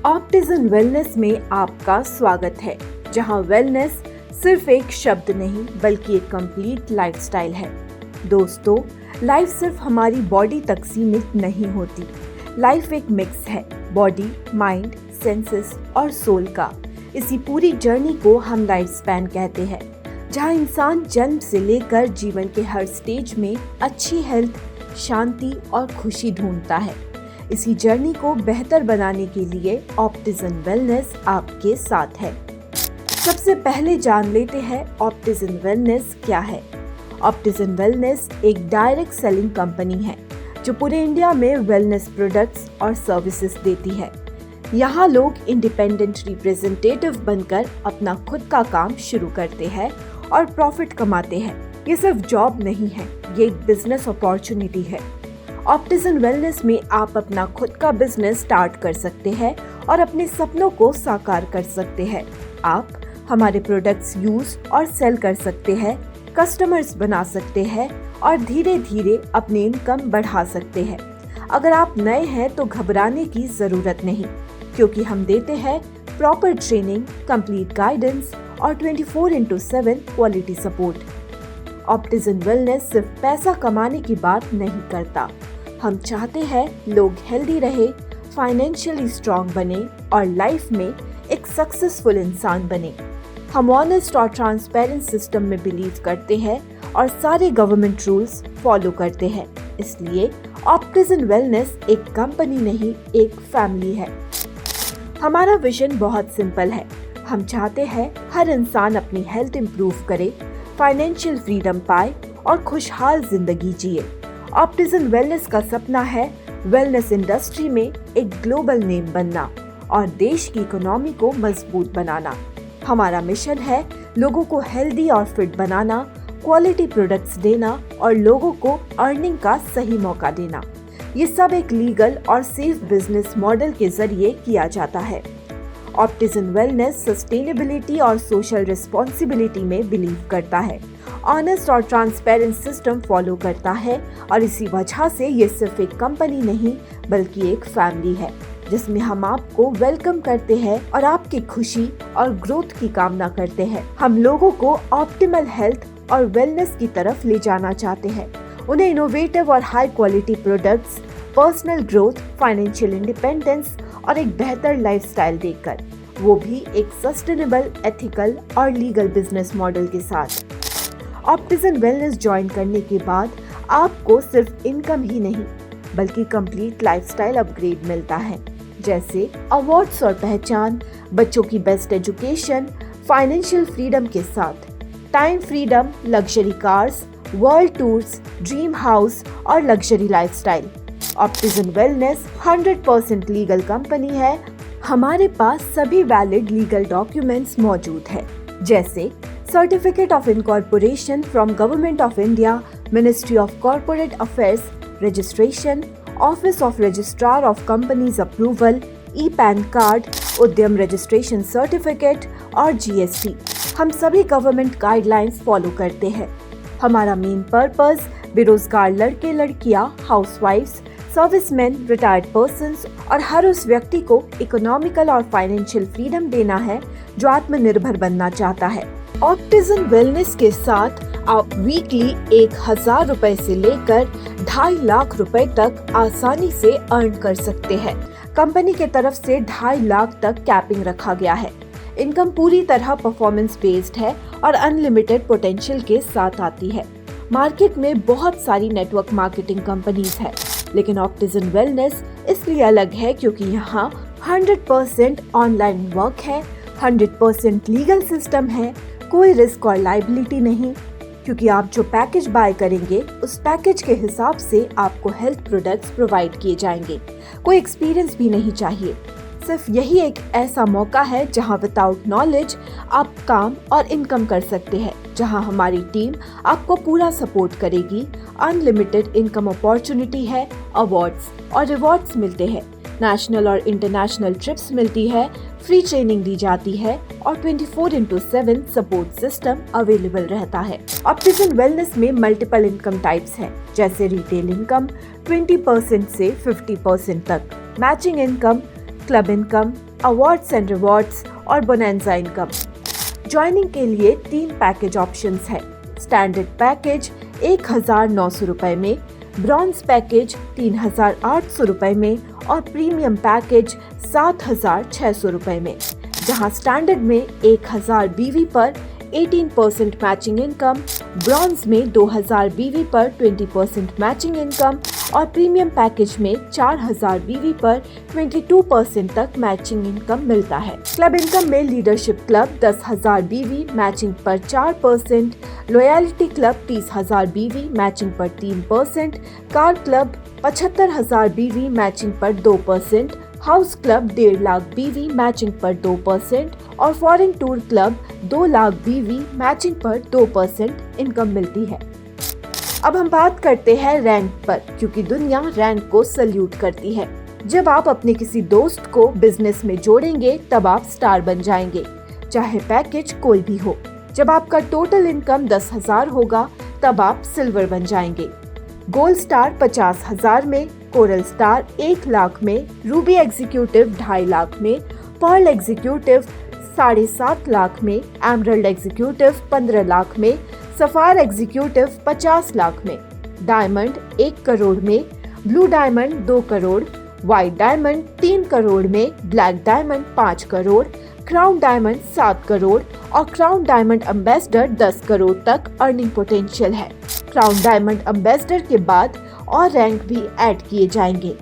ऑप्टिजन wellness में आपका स्वागत है, जहां वेलनेस सिर्फ एक शब्द नहीं बल्कि एक कंप्लीट लाइफस्टाइल है। दोस्तों, लाइफ सिर्फ हमारी बॉडी तक सीमित नहीं होती। लाइफ एक मिक्स है, बॉडी, माइंड, सेंसेस और सोल का। इसी पूरी जर्नी को हम लाइफ स्पैन कहते हैं, जहां इंसान जन्म से लेकर जीवन के हर स्टेज में अच्छी हेल्थ, शांति और खुशी ढूंढता है। इसी जर्नी को बेहतर बनाने के लिए ऑप्टिजन वेलनेस आपके साथ है। सबसे पहले जान लेते हैं ऑप्टिजन वेलनेस क्या है। ऑप्टिजन वेलनेस एक डायरेक्ट सेलिंग कंपनी है जो पूरे इंडिया में वेलनेस प्रोडक्ट्स और सर्विसेज देती है। यहाँ लोग इंडिपेंडेंट रिप्रेजेंटेटिव बनकर अपना खुद का काम शुरू करते हैं और प्रॉफिट कमाते हैं। ये सिर्फ जॉब नहीं है, ये एक बिजनेस अपॉर्चुनिटी है। ऑप्टिजन वेलनेस में आप अपना खुद का बिजनेस स्टार्ट कर सकते हैं और अपने सपनों को साकार कर सकते हैं। आप हमारे प्रोडक्ट्स यूज और सेल कर सकते हैं, कस्टमर्स बना सकते हैं और धीरे धीरे अपनी इनकम बढ़ा सकते हैं। अगर आप नए हैं तो घबराने की जरूरत नहीं, क्योंकि हम देते हैं प्रॉपर ट्रेनिंग, कंप्लीट गाइडेंस और 24/7 क्वालिटी सपोर्ट। ऑप्टिजन वेलनेस सिर्फ पैसा कमाने की बात नहीं करता। हम चाहते हैं लोग हेल्दी रहे, फाइनेंशियली स्ट्रांग बने और लाइफ में एक सक्सेसफुल इंसान बने। हम ऑनेस्ट और ट्रांसपेरेंट सिस्टम में बिलीव करते हैं और सारे गवर्नमेंट रूल्स फॉलो करते हैं। इसलिए ऑप्टिजन वेलनेस एक कंपनी नहीं, एक फैमिली है। हमारा विजन बहुत सिंपल है। हम चाहते हैं हर इंसान अपनी हेल्थ इंप्रूव करे, फाइनेंशियल फ्रीडम पाए और खुशहाल जिंदगी जिए। ऑप्टिजन वेलनेस का सपना है वेलनेस इंडस्ट्री में एक ग्लोबल नेम बनना और देश की इकोनॉमी को मजबूत बनाना। हमारा मिशन है लोगों को हेल्दी और फिट बनाना, क्वालिटी प्रोडक्ट्स देना और लोगों को अर्निंग का सही मौका देना। ये सब एक लीगल और सेफ बिजनेस मॉडल के जरिए किया जाता है। ऑप्टिजन वेलनेस सस्टेनेबिलिटी और सोशल रिस्पॉन्सिबिलिटी में बिलीव करता है, ऑनेस्ट और ट्रांसपेरेंट सिस्टम फॉलो करता है और इसी वजह से ये सिर्फ एक कंपनी नहीं बल्कि एक फैमिली है, जिसमें हम आपको वेलकम करते हैं और आपकी खुशी और ग्रोथ की कामना करते हैं। हम लोगों को ऑप्टिमल हेल्थ और वेलनेस की तरफ ले जाना चाहते हैं, उन्हें इनोवेटिव और high quality products, personal growth, financial independence और एक बेहतर लाइफस्टाइल देकर, वो भी एक सस्टेनेबल, एथिकल और लीगल बिजनेस मॉडल के साथ। ऑप्टिजन वेलनेस ज्वाइन करने के बाद आपको सिर्फ इनकम ही नहीं बल्कि कंप्लीट लाइफस्टाइल अपग्रेड मिलता है, जैसे अवार्ड्स और पहचान, बच्चों की बेस्ट एजुकेशन, फाइनेंशियल फ्रीडम के साथ time freedom, luxury cars, world tours, dream house और लग्जरी लाइफस्टाइल। ऑप्टिजन वेलनेस 100% लीगल कंपनी है। हमारे पास सभी वैलिड लीगल डॉक्यूमेंट्स मौजूद है, जैसे certificate of incorporation from government of India, ministry of corporate affairs, registration, office of registrar of companies approval, e PAN card, उद्यम registration certificate और GST. हम सभी गवर्नमेंट गाइडलाइंस फॉलो करते हैं। हमारा मेन पर्पस बेरोजगार लड़के लड़कियां, हाउसवाइफ्स, सर्विसमैन, रिटायर्ड पर्सन्स और हर उस व्यक्ति को इकोनॉमिकल और फाइनेंशियल फ्रीडम देना है जो आत्मनिर्भर बनना चाहता है। ऑप्टिजन वेलनेस के साथ आप वीकली 1000 रुपए से लेकर 2.5 लाख रुपए तक आसानी से अर्न कर सकते हैं। कंपनी के तरफ से 2.5 लाख तक कैपिंग रखा गया है। इनकम पूरी तरह परफॉर्मेंस बेस्ड है और अनलिमिटेड पोटेंशियल के साथ आती है। मार्केट में बहुत सारी नेटवर्क मार्केटिंग कंपनीज है, लेकिन ऑप्टिजन वेलनेस इसलिए अलग है क्योंकि यहाँ 100% ऑनलाइन वर्क है, 100% लीगल सिस्टम है, कोई रिस्क और लायबिलिटी नहीं, क्योंकि आप जो पैकेज बाय करेंगे उस पैकेज के हिसाब से आपको हेल्थ प्रोडक्ट्स प्रोवाइड किए जाएंगे। कोई एक्सपीरियंस भी नहीं चाहिए। सिर्फ यही एक ऐसा मौका है जहां विदाउट नॉलेज आप काम और इनकम कर सकते हैं, जहां हमारी टीम आपको पूरा सपोर्ट करेगी। अनलिमिटेड इनकम अपॉर्चुनिटी है, अवार्ड्स और रिवॉर्ड्स मिलते हैं, नेशनल और इंटरनेशनल ट्रिप्स मिलती है, फ्री ट्रेनिंग दी जाती है और 24/7 सपोर्ट सिस्टम अवेलेबल रहता है। ऑप्टिजन वेलनेस में मल्टीपल इनकम टाइप्स हैं, जैसे रिटेल इनकम 20% से 50% तक, matching income, club income, awards and rewards और बोनैंजा इनकम। ज्वाइनिंग के लिए 3 पैकेज ऑप्शंस है। स्टैंडर्ड पैकेज 1,900 रुपए में, ब्रॉन्ज पैकेज 3,800 रुपए में और प्रीमियम पैकेज 7,600 रुपए में, जहां स्टैंडर्ड में 1,000 BV पर 18% मैचिंग इनकम, ब्रॉन्ज में 2,000 BV पर 20% मैचिंग इनकम और प्रीमियम पैकेज में 4,000 BV पर 22% तक मैचिंग इनकम मिलता है। क्लब इनकम में लीडरशिप क्लब 10,000 BV मैचिंग पर 4%, लॉयल्टी क्लब 30,000 BV मैचिंग पर 3%, कार क्लब 75,000 BV मैचिंग पर 2%, house club 1.5 lakh BV matching पर 2% और foreign tour club 2 lakh BV matching पर 2% इनकम मिलती है। अब हम बात करते हैं रैंक पर, क्योंकि दुनिया रैंक को सल्यूट करती है। जब आप अपने किसी दोस्त को बिजनेस में जोड़ेंगे तब आप स्टार बन जाएंगे, चाहे पैकेज कोई भी हो। जब आपका टोटल इनकम 10,000 होगा तब आप सिल्वर बन जाएंगे। गोल्ड स्टार 50,000 में, कोरल स्टार 1 लाख में, रूबी एग्जीक्यूटिव 2.5 लाख में, पर्ल एग्जीक्यूटिव 7.5 लाख में, एमरल्ड एग्जीक्यूटिव 15 लाख में, सफायर एग्जीक्यूटिव 50 लाख में, डायमंड 1 करोड़ में, blue diamond 2 crore, white diamond 3 crore में, black diamond 5 crore, crown diamond 7 crore और क्राउन डायमंड एम्बेसडर 10 करोड़ तक अर्निंग पोटेंशियल है। क्राउन डायमंड एम्बेसडर के बाद और रैंक भी ऐड किए जाएंगे।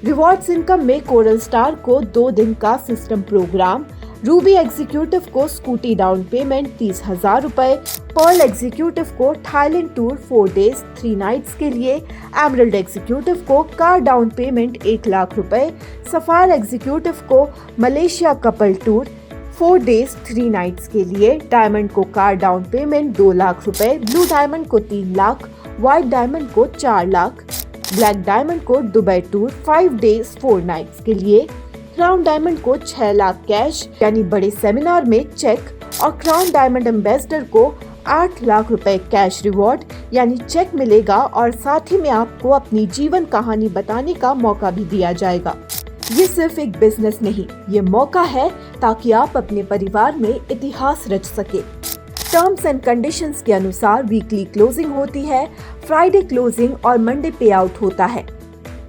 रिवॉर्ड्स इनकम में कोरल स्टार को 2 दिन का सिस्टम प्रोग्राम, रूबी एग्जीक्यूटिव को स्कूटी डाउन पेमेंट 30,000 रुपए, पर्ल एग्जीक्यूटिव को थाईलैंड टूर 4 days 3 nights के लिए, एमरल्ड एग्जीक्यूटिव को कार डाउन पेमेंट 1 लाख रुपए, सफायर एग्जीक्यूटिव को Malaysia couple tour 4 days 3 nights के लिए, डायमंड को कार डाउन पेमेंट 2 लाख रुपए, ब्लू डायमंड को 3 लाख, व्हाइट डायमंड को 4 लाख, ब्लैक डायमंड को दुबई टूर 5 days 4 nights के लिए, क्राउन डायमंड को 6 लाख कैश यानी बड़े सेमिनार में चेक और क्राउन डायमंड एम्बेसडर को 8 लाख रुपए कैश रिवॉर्ड यानी चेक मिलेगा और साथ ही में आपको अपनी जीवन कहानी बताने का मौका भी दिया जाएगा। ये सिर्फ एक बिजनेस नहीं, ये मौका है ताकि आप अपने परिवार में इतिहास रच सके। टर्म्स एंड कंडीशंस के अनुसार वीकली क्लोजिंग होती है, फ्राइडे क्लोजिंग और मंडे पे आउट होता है।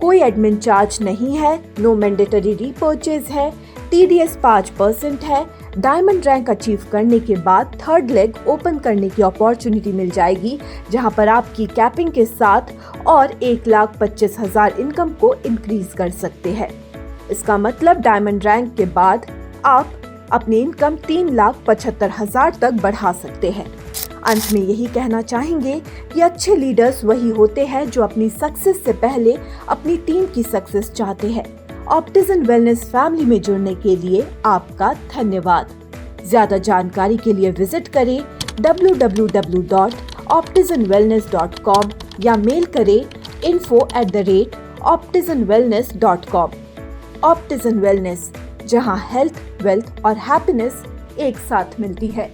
कोई एडमिन चार्ज नहीं है, नो मैंडेटरी रीपर्चेज है, TDS 5% है। डायमंड रैंक अचीव करने के बाद 3rd लेग ओपन करने की अपॉर्चुनिटी मिल जाएगी, जहां पर आपकी कैपिंग के साथ और 1,25,000 इनकम को इंक्रीज कर सकते हैं। इसका मतलब डायमंड रैंक के बाद आप अपनी इनकम 3,75,000 तक बढ़ा सकते हैं। अंत में यही कहना चाहेंगे कि अच्छे लीडर्स वही होते हैं जो अपनी सक्सेस से पहले अपनी टीम की सक्सेस चाहते हैं। ऑप्टिजन वेलनेस फैमिली में जुड़ने के लिए आपका धन्यवाद। ज्यादा जानकारी के लिए विजिट करें www.optizanwellness.com या मेल करें info@optizanwellness.com। ऑप्टिजन वेलनेस, जहां हेल्थ, वेल्थ और हैप्पीनेस एक साथ मिलती है।